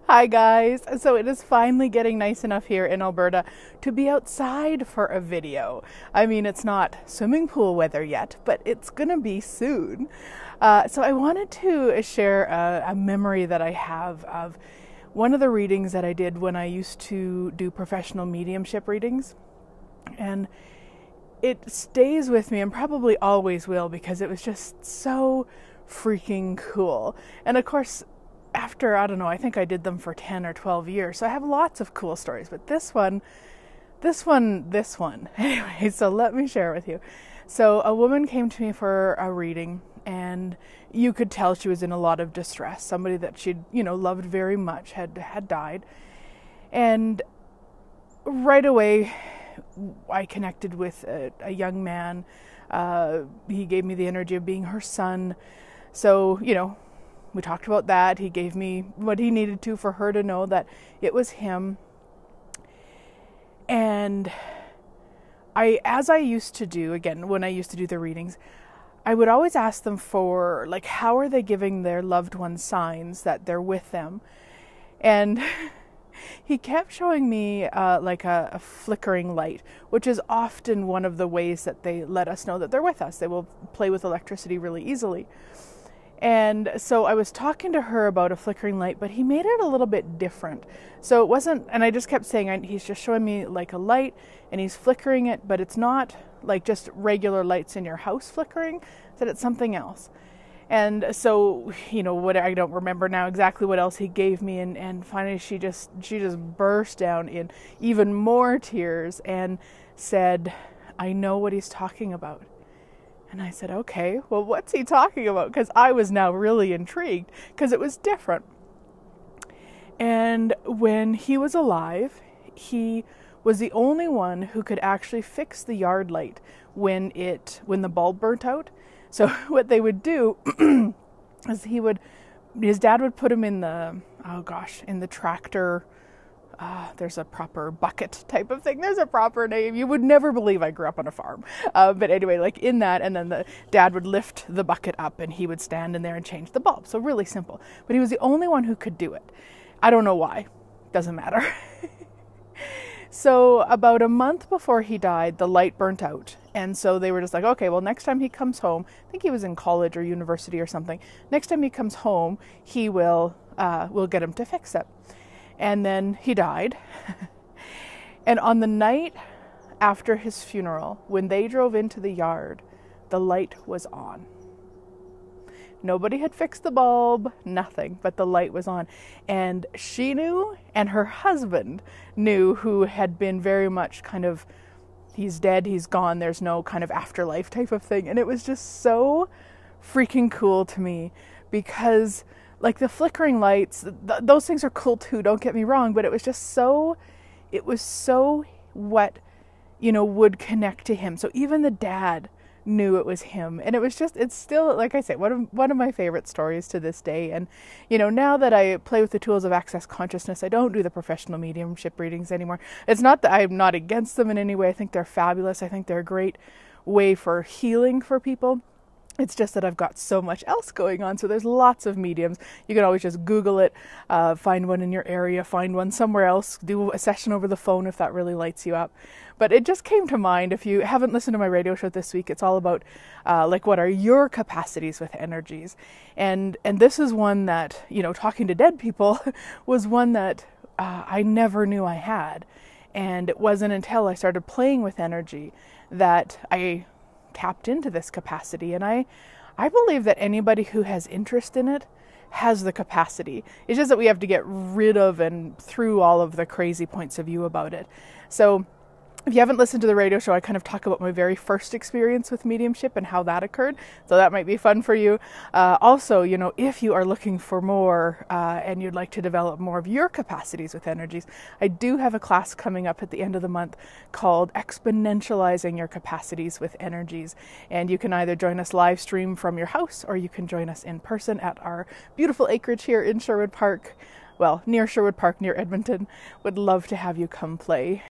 Hi guys! So it is finally getting nice enough here in Alberta to be outside for a video. I mean, it's not swimming pool weather yet, but it's gonna be soon. So I wanted to share a memory that I have of one of the readings that I did when I used to do professional mediumship readings. And it stays with me and probably always will because it was just so freaking cool. And of course, after, I don't know, I think I did them for 10 or 12 years. So I have lots of cool stories, but this one. Anyway, so let me share it with you. So a woman came to me for a reading, and you could tell she was in a lot of distress. Somebody that she'd, loved very much had died. And right away, I connected with a young man. He gave me the energy of being her son. So, we talked about that. He gave me what he needed to for her to know that it was him. And as I used to do, again, when I used to do the readings, I would always ask them for, how are they giving their loved ones signs that they're with them? And he kept showing me a flickering light, which is often one of the ways that they let us know that they're with us. They will play with electricity really easily. And so I was talking to her about a flickering light, but he made it a little bit different. So it wasn't, and I just kept saying, he's just showing me like a light and he's flickering it, but it's not like just regular lights in your house flickering, that it's something else. And so, what I don't remember now exactly what else he gave me. And finally she just burst down in even more tears and said, I know what he's talking about. And I said, okay, well, what's he talking about? Because I was now really intrigued because it was different. And when he was alive, he was the only one who could actually fix the yard light when the bulb burnt out. So what they would do is his dad would put him in the tractor. There's a proper bucket type of thing. There's a proper name. You would never believe I grew up on a farm. But anyway, in that, and then the dad would lift the bucket up and he would stand in there and change the bulb. So really simple. But he was the only one who could do it. I don't know why. Doesn't matter. So about a month before he died, the light burnt out. And so they were just like, okay, well, next time he comes home, I think he was in college or university or something. Next time he comes home, we'll get him to fix it. And then he died. And on the night after his funeral, when they drove into the yard, the light was on. Nobody had fixed the bulb, nothing, but the light was on. And she knew, and her husband knew, who had been very much kind of, he's dead, he's gone, there's no kind of afterlife type of thing. And it was just so freaking cool to me because the flickering lights, those things are cool too, don't get me wrong, but it was so what, would connect to him. So even the dad knew it was him. And it's still, like I say, one of my favorite stories to this day. And, now that I play with the tools of access consciousness, I don't do the professional mediumship readings anymore. It's not that I'm not against them in any way. I think they're fabulous. I think they're a great way for healing for people. It's just that I've got so much else going on. So there's lots of mediums. You can always just Google it, find one in your area, find one somewhere else, do a session over the phone if that really lights you up. But it just came to mind. If you haven't listened to my radio show this week, it's all about what are your capacities with energies. And this is one that, talking to dead people was one that I never knew I had. And it wasn't until I started playing with energy that I tapped into this capacity. And I believe that anybody who has interest in it has the capacity. It's just that we have to get rid of and through all of the crazy points of view about it. So if you haven't listened to the radio show, I kind of talk about my very first experience with mediumship and how that occurred. So that might be fun for you. Also, if you are looking for more and you'd like to develop more of your capacities with energies, I do have a class coming up at the end of the month called Exponentializing Your Capacities with Energies. And you can either join us live stream from your house or you can join us in person at our beautiful acreage here in Sherwood Park. Well, near Sherwood Park, near Edmonton. Would love to have you come play.